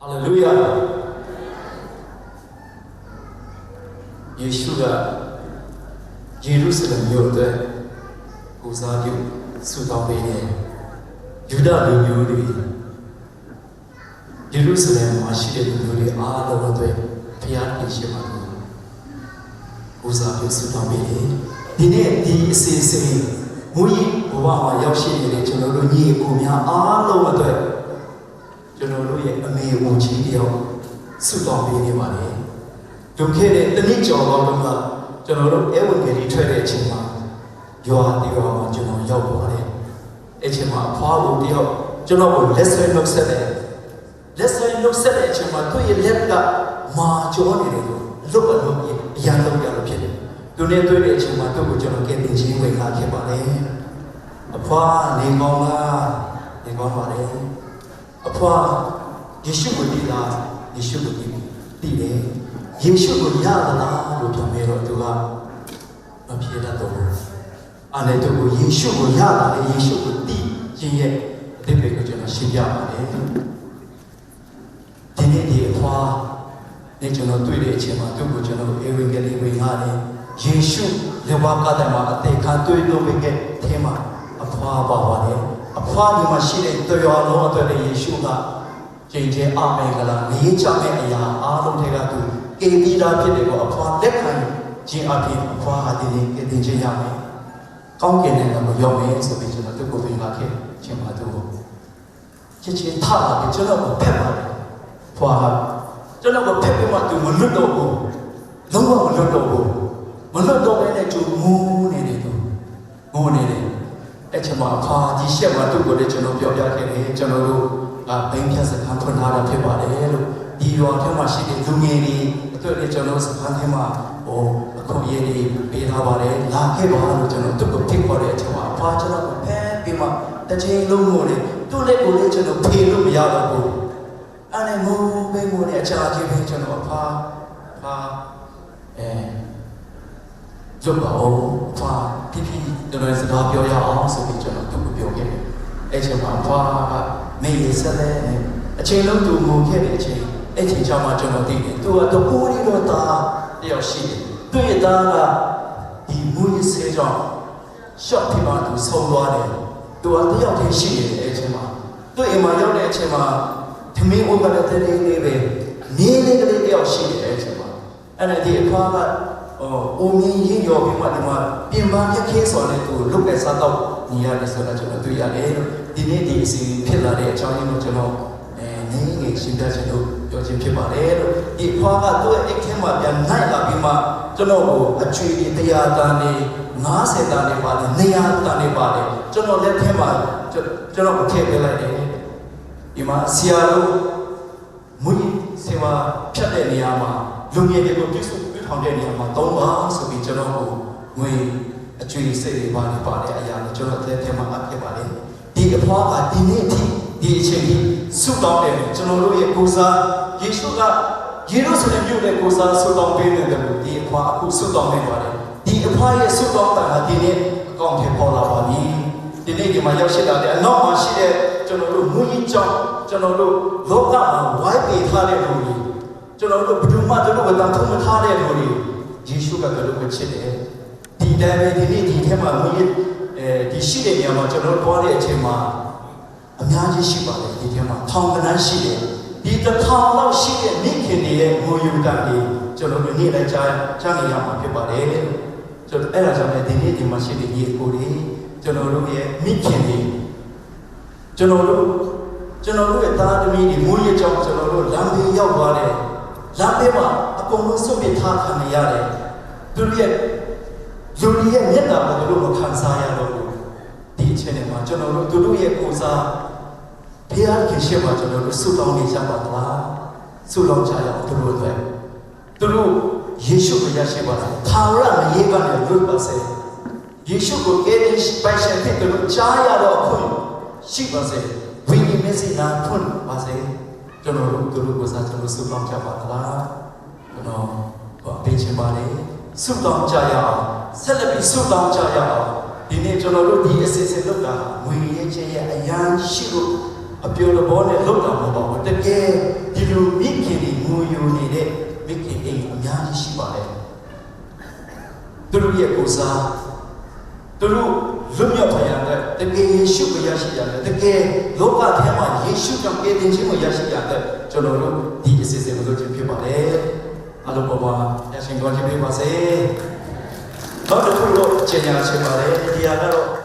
할렐루야. 예수가 예루살렘 요때 고사교 수도배에 유다 민족들이 예루살렘 마시게 민족이 아로도에 피하기 시작하고 고사교 수도배에 니네 이 세상에 우리 부모와 역시에 저노로 니 고면 아로도에 저노로의 아메 오지디요 수도배에 말이에요. 좀케네 뜨니 저거가 저노로 에원게리 퇴래 치마 요아디가 저노ရောက်ပါတယ်အဲ့ချိန်မှာအဖွားကိုတယောက်ကျွန်တော်ကိုလက်ဆွဲနှုတ်ဆက်တယ်လက်ဆွဲနှုတ်ဆက်တဲ့အချိန်မှာသူ့ရဲ့လက်ကမာကျော်နေတယ်လို့လွတ်အလုံးအရန်လုံးရလို့ဖြစ်တယ်သူနဲ့တွေ့တဲ့အချိန်မှာသူ့ကိုကျွန်တော်ကဲတင်ချင်းဝင်လာခဲ့ပါတယ်အဖွားနေကောင်းလားနေကောင်းပါလေအဖွားယေရှုကိုသိလားယေရှုကိုသိတယ်ယေရှုကိုရသလားလို့ပြောမယ်တော့သူကမဖြေတတ်တော့ဘူးအဲ့ဒါတို့ယေရှုကိုရတာလေယေရှုကိုသိခြင်းရဲ့အတိတ်ကိုကျွန်တော်ရှင်းပြပါတယ်ဒီနေ့ဒီအဖွားနဲ့ကျွန်တော်တွေ့တဲ့အချိန်မှာသူ့ကိုကျွန်တော်အေဝံဂေလိဝင်လာတယ်ယေရှုလက်ဝါးကားတယ်မှာအသေးခံတွေ့လို့ပဲတဲ့အဲမှာအဖွားပါပါတယ်အဖွားဒီမှာရှိတဲ့တရားလုံးအတွက်လည်းယေရှုကကျင့်ခြင်းအမေကလာနေချမဲ့အရာအားလုံးတွေကသူကေတီတာဖြစ်တယ်ကိုအဖွားလက်ခံခြင်းအပြင်အဖွားဟာဒီနေ့ကေတင်ခြင်းရမယ်ကောင်းကင်နိုင်ငံကိုရောက်မယ်ဆိုပြီးကျွန်တော်တို့ကိုပြင်လာခဲ့ခြင်းပါတော့ချက်ချင်းထလာပြီးကျွန်တော်ကိုဖက်ပါတယ်ဖွာကျွန်တော်ကိုဖက်ပြီးမှသူမလွတ်တော့ဘူးလုံးဝမလွတ်တော့ဘူးမလွတ်တော့ဘဲနဲ့ကျုံမူးနေတယ်သူမူးနေတယ်အဲ့ချိန်မှာဖွာဒီရှက်မှာသူ့ကိုလည်းကျွန်တော်ပြောပြခဲ့တယ်ကျွန်တော်တို့ဘိန်းဖြတ်စကားထွန်းထားတာဖြစ်ပါတယ်လို့ဒီရွာထဲမှာရှိတဲ့လူငယ်တွေအတွက်လည်းကျွန်တော်စကားထဲမှာအခုရေးတွေပေးထားပါတယ်လာခဲ့ပါလို့ကျွန်တော်သူ့ကိုဖိတ်ခေါ်တဲ့အချိန်မှာအဖွားကျွန်တော်ကိုဖဲပြီးမှတစ်ချိန်လုံးမို့လေသူ့လက်ကိုလည်းကျွန်တော်ဖေလို့မရတော့ဘူးအဲ့ဒါမို့ပဲမို့လေအခြားချင်းပဲကျွန်တော်အဖွားရုပ်ပါအောင်အဖွားဖိတော်စကားပြောရအောင်ဆိုပြီးကျွန်တော်သူ့ကိုပြောခဲ့တယ်အဲ့ချိန်မှာအဖွားကမေးဆက်တဲ့အချိန်လုံးသူငိုခဲ့တဲ့အချိန်အဲ့ချိန်ချမှကျွန်တော်သိတယ်သူကတော့ကိုရီတော့တာတယောက်ရှိတယ်သူ့ရဲ့သားကဒီမူရစေကြောင့်ရှော့ပြပါသူဆုံးသွားတယ်သူကတယောက်တည်းရှိနေတဲ့အချိန်မှာသူ့အိမ်မှာရောက်တဲ့အချိန်မှာသမီးဥပဒေတဲ့လေးပဲနေလေးကလေးတယောက်ရှိနေတဲ့အချိန်မှာအဲ့ဒါဒီအဖွားကအိုမင်းရင်းရောပြီးမှဒီမှာပြင်ပရက်ခဲဆိုတဲ့သူလုတ်တဲ့စားတော့ညီရတယ်ဆိုတာကျွန်တော်တွေ့ရတယ်ဒီနေ့ဒီအစီဖြစ်လာတဲ့အကြောင်းရင်းကိုကျွန်တော်နေငယ်ရှင်းပြချင်လို့ပြောချင်းဖြစ်ပါတယ်လို့ဒီဖွားကသူ့ရဲ့အခင်းမှာပြန်နိုင်လာပြီးမှကျွန်တော်ကိုအချွေတရားတန်နေ90တန်နေပါတယ်200တန်နေပါတယ်ကျွန်တော်လက်ထဲမှာကျွန်တော်ထည့်ပေးလိုက်တယ်ဒီမှာဆရာတို့မွေးစေဝါဖြတ်တဲ့နေရာမှာလူငယ်တွေကိုပြုစုထောင်တဲ့နေရာမှာ3ပါဆိုပြီးကျွန်တော်ကိုငွေအချွေစိတ်တွေပါတယ်အရာနဲ့ကျွန်တော်လက်ထဲမှာအပ်ခဲ့ပါတယ်ဒီအဖွားကဒီနေ့အထိဒီအချိန်ကြီးဆုတောင်းတယ်ကျွန်တော်တို့ရဲ့ကိုစားယေရှုကယေရုရှလင်မြို့ရဲ့ကိုစားဆုတောင်းပေးနေတယ်လို့ဒီအဖွားအခုဆုတောင်းနေပါတယ်ဒီအဖွားရဲ့ဆုတောင်းတာဟာဒီနေ့အကောင့်ထဲပေါ်လာပါပြီဒီနေ့ဒီမှာရောက်ရှိလာတဲ့အနောက်မှာရှိတဲ့ကျွန်တော်တို့မူကြီးကြောင့်ကျွန်တော်တို့လောကမှာဝိုင်းပေးထားတဲ့လူတွေကျွန်တော်တို့ဘယ်သူမှတို့ကိုတန်ထုံးမထားတဲ့လူတွေယေရှုကတို့ကိုချစ်တယ်ဒီတိုင်းပဲဒီနေ့ဒီထဲမှာမူကြီးဒီရှိတဲ့နေရာမှာကျွန်တော်တို့သွားတဲ့အချိန်မှာအများကြီးရှိပါတယ်ဒီထဲမှာထောင်ကနန်းရှိတယ်ဒီတစ်ထောင်လောက်ရှိတဲ့မိခင်တွေရဲ့ငိုယူတတ်တွေကျွန်တော်တို့နေ့တိုင်းကြားနေရမှာဖြစ်ပါတယ်ကျွန်တော်အဲ့ဒါကြောင့်လည်းဒီနေ့ဒီမှာရှိတဲ့ညီအကိုတွေကျွန်တော်တို့ရဲ့မိခင်တွေကျွန်တော်တို့ရဲ့သားသမီးတွေမိုးရကြောင့်ကျွန်တော်တို့လမ်းဘေးရောက်သွားတယ်လမ်းဘေးမှာအကုန်လုံးစွန့်ပစ်ထားခံနေရတယ်သူတို့ရဲ့လူတွေရဲ့မျက်နှာကိုတို့မခံစားရတော့ဘူးဒီအချိန်မှာကျွန်တော်တို့သူတို့ရဲ့ကိုစားဘုရားခင်ရှေ့မှာကျွန်တော်တို့ဆုတောင်းနေကြပါသလားဆုတောင်းကြရအောင်သူတို့အတွက်သူတို့ယေရှုကိုရရှိပါလားထာဝရမရေကနေလွတ်ပါစေယေရှုကိုကယ်တင်ပိုင်ရှင်ဖြစ်သူတို့ကြားရတော့ခွင့်ရှိပါစေဝိညာဉ်မျက်စိနာဖွင့်ပါစေကျွန်တော်တို့သူတို့ကိုစားကျွန်တော်ဆုတောင်းကြပါသလားကျွန်တော်ပေးချင်ပါတယ်ဆုတောင်းကြရအောင်ဆက်လက်ပြီးဆုတောင်းကြရအောင်ဒီနေ့ကျွန်တော်တို့ဒီအစီအစဉ်လုပ်တာငွေရချင်းရဲ့အရန်ရှိလို့အပြောတော်ဘောနဲ့လုပ်တာမဟုတ်ပါဘူးတကယ်ဒီလို သူတို့ရဲ့ကိုစားသူတို့လွတ်မြောက်ဖရတဲ့တကယ်ယေရှုကိုရရှိရတယ်တကယ်လောကထဲမှာယေရှုကြောင့်ကယ်တင်ခြင်းကိုရရှိရတဲ့ကျွန်တော်တို့ဒီအစီအစဉ်ကိုလုပ်ခြင်းဖြစ်ပါတယ်အလုံးပေါ်မှာအရှင်ကောင်းချီးပေးပါစေနောက်တစ်ခုတော့ကျေညာချင်ပါတယ်ဒီဟာကတော့